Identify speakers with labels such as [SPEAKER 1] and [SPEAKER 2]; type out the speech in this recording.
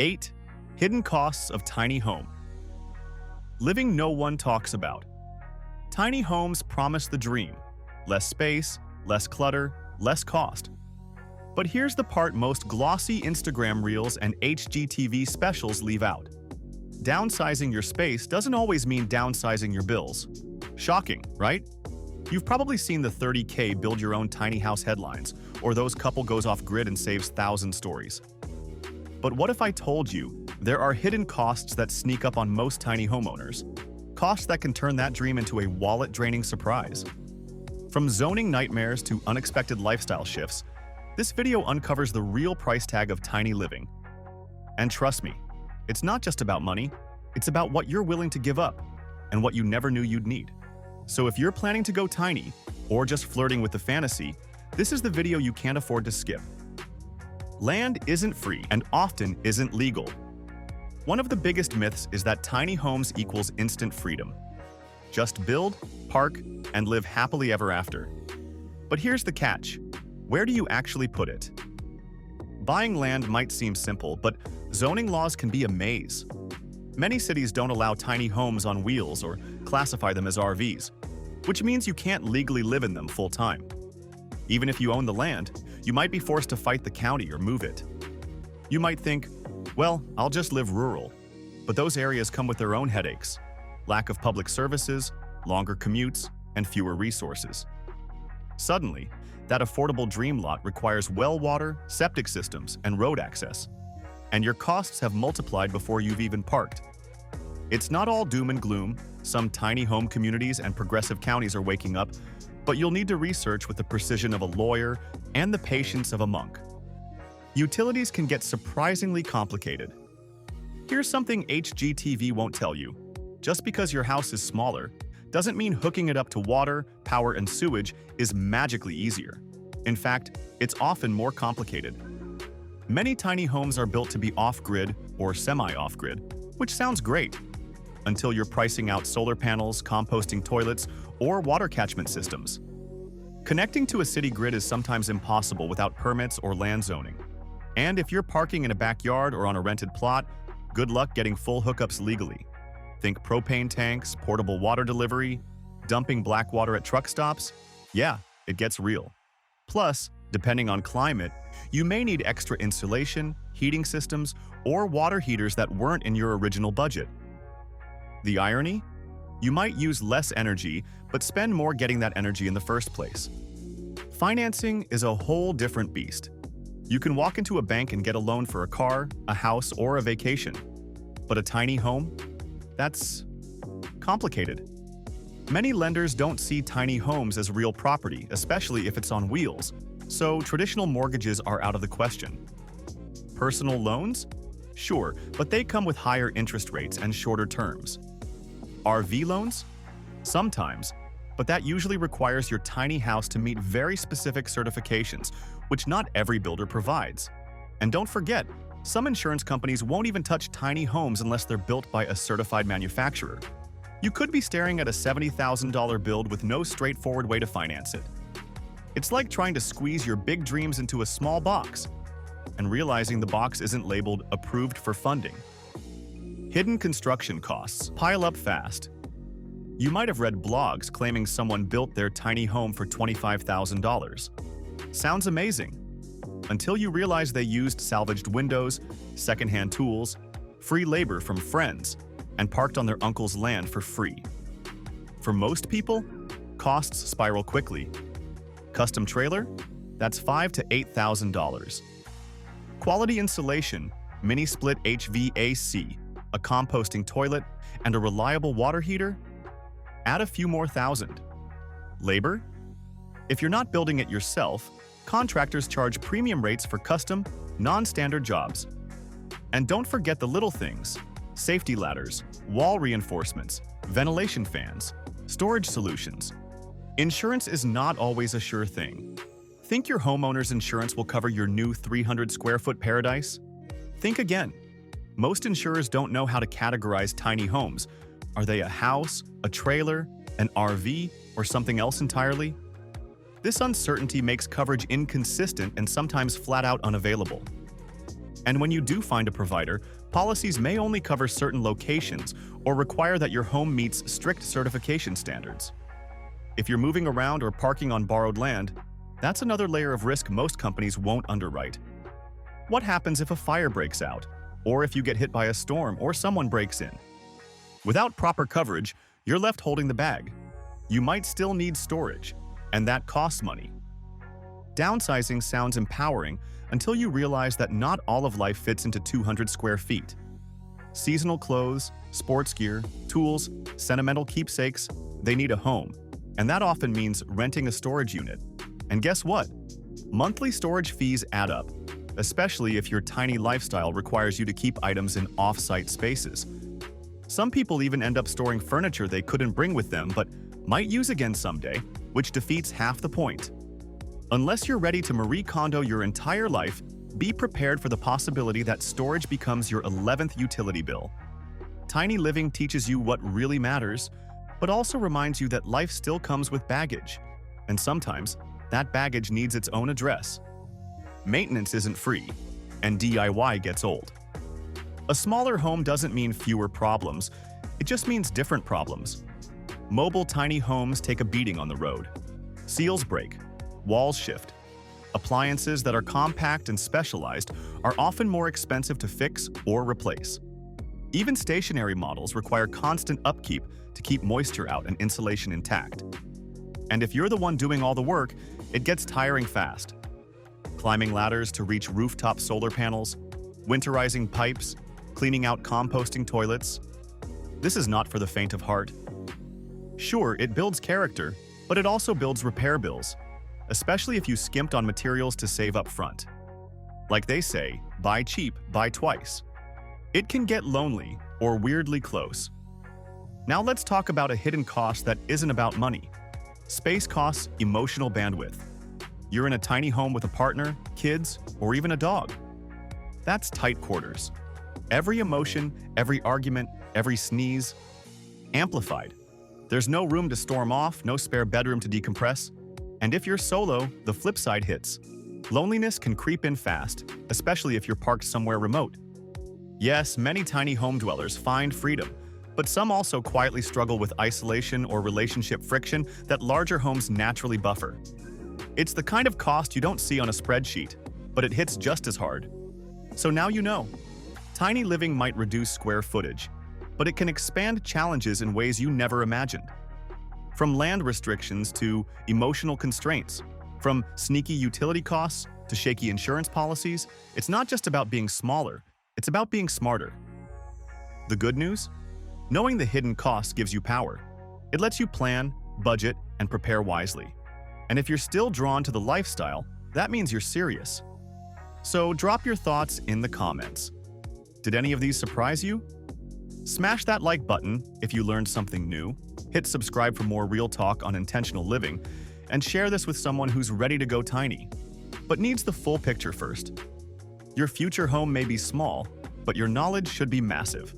[SPEAKER 1] 8. Hidden costs of tiny home. Living no one talks about. Tiny homes promise the dream. Less space, less clutter, less cost. But here's the part most glossy Instagram reels and HGTV specials leave out. Downsizing your space doesn't always mean downsizing your bills. Shocking, right? You've probably seen the 30K build your own tiny house headlines, or those couple goes off grid and saves 1,000 stories. But what if I told you there are hidden costs that sneak up on most tiny homeowners? Costs that can turn that dream into a wallet-draining surprise. From zoning nightmares to unexpected lifestyle shifts, this video uncovers the real price tag of tiny living. And trust me, it's not just about money, it's about what you're willing to give up and what you never knew you'd need. So if you're planning to go tiny, or just flirting with the fantasy, this is the video you can't afford to skip. Land isn't free and often isn't legal. One of the biggest myths is that tiny homes equals instant freedom. Just build, park, and live happily ever after. But here's the catch. Where do you actually put it? Buying land might seem simple, but zoning laws can be a maze. Many cities don't allow tiny homes on wheels or classify them as RVs, which means you can't legally live in them full-time. Even if you own the land, you might be forced to fight the county or move it. You might think, well, I'll just live rural. But those areas come with their own headaches: lack of public services, longer commutes, and fewer resources. Suddenly, that affordable dream lot requires well water, septic systems, and road access. And your costs have multiplied before you've even parked. It's not all doom and gloom. Some tiny home communities and progressive counties are waking up, but you'll need to research with the precision of a lawyer and the patience of a monk. Utilities can get surprisingly complicated. Here's something HGTV won't tell you. Just because your house is smaller doesn't mean hooking it up to water, power, and sewage is magically easier. In fact, it's often more complicated. Many tiny homes are built to be off-grid or semi-off-grid, which sounds great, until you're pricing out solar panels, composting toilets, or water catchment systems. Connecting to a city grid is sometimes impossible without permits or land zoning. And if you're parking in a backyard or on a rented plot, good luck getting full hookups legally. Think propane tanks, portable water delivery, dumping black water at truck stops. Yeah, it gets real. Plus, depending on climate, you may need extra insulation, heating systems, or water heaters that weren't in your original budget. The irony? You might use less energy, but spend more getting that energy in the first place. Financing is a whole different beast. You can walk into a bank and get a loan for a car, a house, or a vacation. But a tiny home? That's complicated. Many lenders don't see tiny homes as real property, especially if it's on wheels, so traditional mortgages are out of the question. Personal loans? Sure, but they come with higher interest rates and shorter terms. RV loans? Sometimes, but that usually requires your tiny house to meet very specific certifications, which not every builder provides. And don't forget, some insurance companies won't even touch tiny homes unless they're built by a certified manufacturer. You could be staring at a $70,000 build with no straightforward way to finance it. It's like trying to squeeze your big dreams into a small box and realizing the box isn't labeled "approved for funding." Hidden construction costs pile up fast. You might have read blogs claiming someone built their tiny home for $25,000. Sounds amazing, until you realize they used salvaged windows, secondhand tools, free labor from friends, and parked on their uncle's land for free. For most people, costs spiral quickly. Custom trailer? That's $5,000 to $8,000. Quality insulation, mini-split HVAC, a composting toilet, and a reliable water heater? Add a few more thousand. Labor? If you're not building it yourself, contractors charge premium rates for custom, non-standard jobs. And don't forget the little things: safety ladders, wall reinforcements, ventilation fans, storage solutions. Insurance is not always a sure thing. Think your homeowner's insurance will cover your new 300-square-foot paradise? Think again. Most insurers don't know how to categorize tiny homes. Are they a house, a trailer, an RV, or something else entirely? This uncertainty makes coverage inconsistent and sometimes flat out unavailable. And when you do find a provider, policies may only cover certain locations or require that your home meets strict certification standards. If you're moving around or parking on borrowed land, that's another layer of risk most companies won't underwrite. What happens if a fire breaks out, or if you get hit by a storm or someone breaks in? Without proper coverage, you're left holding the bag. You might still need storage, and that costs money. Downsizing sounds empowering until you realize that not all of life fits into 200 square feet. Seasonal clothes, sports gear, tools, sentimental keepsakes, they need a home, and that often means renting a storage unit. And guess what? Monthly storage fees add up, especially if your tiny lifestyle requires you to keep items in off-site spaces. Some people even end up storing furniture they couldn't bring with them but might use again someday, which defeats half the point. Unless you're ready to Marie Kondo your entire life, be prepared for the possibility that storage becomes your 11th utility bill. Tiny living teaches you what really matters, but also reminds you that life still comes with baggage, and sometimes that baggage needs its own address. Maintenance isn't free, and DIY gets old. A smaller home doesn't mean fewer problems, it just means different problems. Mobile tiny homes take a beating on the road. Seals break, walls shift. Appliances that are compact and specialized are often more expensive to fix or replace. Even stationary models require constant upkeep to keep moisture out and insulation intact. And if you're the one doing all the work, it gets tiring fast. Climbing ladders to reach rooftop solar panels, winterizing pipes, cleaning out composting toilets. This is not for the faint of heart. Sure, it builds character, but it also builds repair bills, especially if you skimped on materials to save up front. Like they say, buy cheap, buy twice. It can get lonely or weirdly close. Now let's talk about a hidden cost that isn't about money. Space costs emotional bandwidth. You're in a tiny home with a partner, kids, or even a dog. That's tight quarters. Every emotion, every argument, every sneeze, amplified. There's no room to storm off, no spare bedroom to decompress. And if you're solo, the flip side hits. Loneliness can creep in fast, especially if you're parked somewhere remote. Yes, many tiny home dwellers find freedom, but some also quietly struggle with isolation or relationship friction that larger homes naturally buffer. It's the kind of cost you don't see on a spreadsheet, but it hits just as hard. So now you know. Tiny living might reduce square footage, but it can expand challenges in ways you never imagined. From land restrictions to emotional constraints, from sneaky utility costs to shaky insurance policies, it's not just about being smaller, it's about being smarter. The good news? Knowing the hidden costs gives you power. It lets you plan, budget, and prepare wisely. And if you're still drawn to the lifestyle, that means you're serious. So drop your thoughts in the comments. Did any of these surprise you? Smash that like button if you learned something new, hit subscribe for more real talk on intentional living, and share this with someone who's ready to go tiny, but needs the full picture first. Your future home may be small, but your knowledge should be massive.